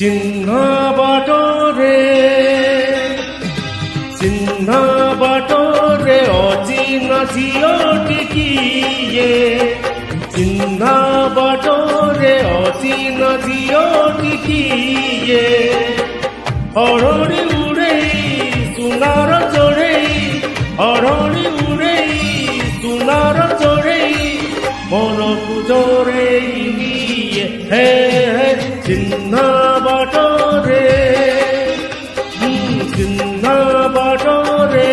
চিহ্ন বাটরে চিহ্ন বাটরে অচিহ্না ঝিଅଟି କିଏ ଚିହ୍ନ ବାଟରେ ଅଚିହ୍ନା ଝିଅଟି କିଏ ହରଣି ଉଡ଼େଇ ସୁନାର ଚଢ଼େଇ ହରଣି ଉଡ଼େଇ ସୁନାର ଚଢ଼େଇ ମନକୁ ଚଢ଼େଇ ନିଏ ହେ ହେ ଚିହ୍ନ ବାଟରେ ଚିହ୍ନ ବାଟରେ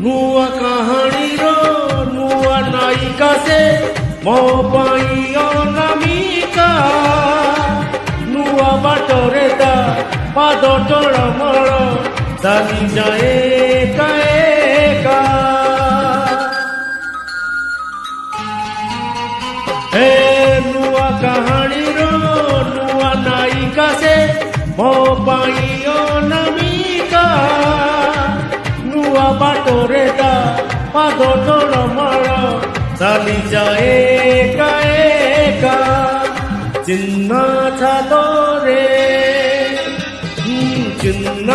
नुआ कहानीर नुआ नायिका से मो पाई अनामिका नुआ बाटरे ता पाद टळमळ चाली जाए एका एका हे नुआ कहानीर नुआ नायिका से मो पाई अनामिका बाटरे ता पाद टळमळ चाली जाए एका एका चिन्ह छातरे चिन्ह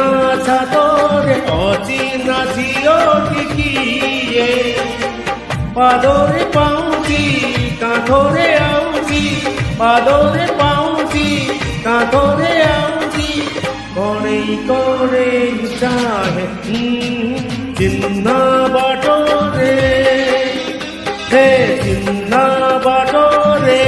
छातरे अचिन्हा ଝିଅଟି କିଏ ପାଦରେ ପାଉଁଜି କାନ୍ଥରେ ଆଉଜି ପାଦରେ ପାଉଁଜି କାନ୍ଥରେ ଆଉଜି କଣେଇ କଣେଇ ଚାହେଁ चिन्ह बाटरे हे चिन्ह बाटरे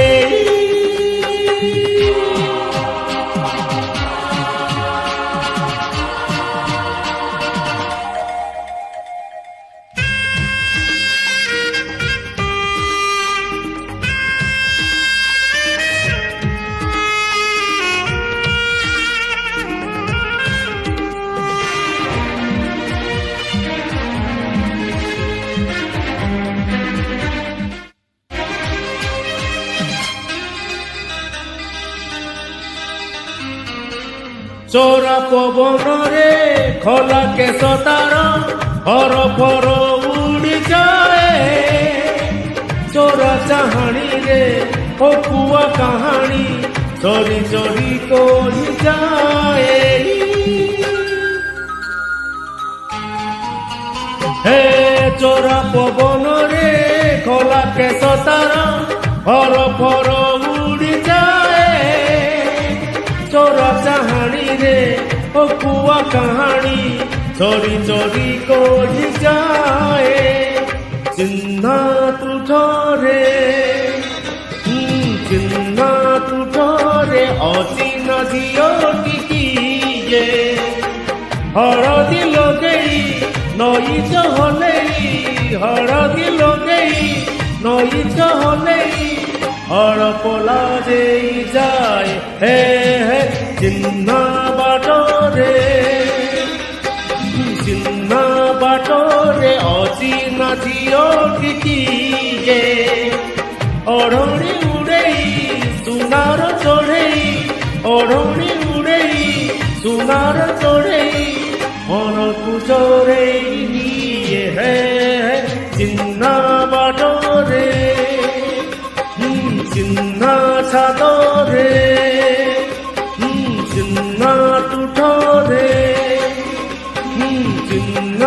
चोरा पवनरे खोला केश तार हर फर उड़ी जाए चोरा चाहाणी रे ओ कुआ कहानी चोरी चोरी कोई जाए हे चोरा पवनरे खोला केश तार हर फर उड़ी जाए चोरा चाहाणी रे ओ कुआ कहानी चोरी चोरी कोई जाए चिन्ह तुठरे चिन्ह तुठरे अचिन्हा ଝିଅଟି କିଏ हळदी लगेई नईच हलेई हळदी लगेई नईच हलेई हड़पला देई जाए हे हे चिन्ह बाटरे चिन्ह बाटरे अचिन्हा ଝିଅଟି କିଏ ओढ़णी उड़ेई सुनार चढ़ेई ओढ़णी उड़ेई सुनार चढ़ेई मनकु चढ़ेई निए हे चिन्ह बाटरे चिन्ह छातरे चिन्ह तुठरे चिन्ह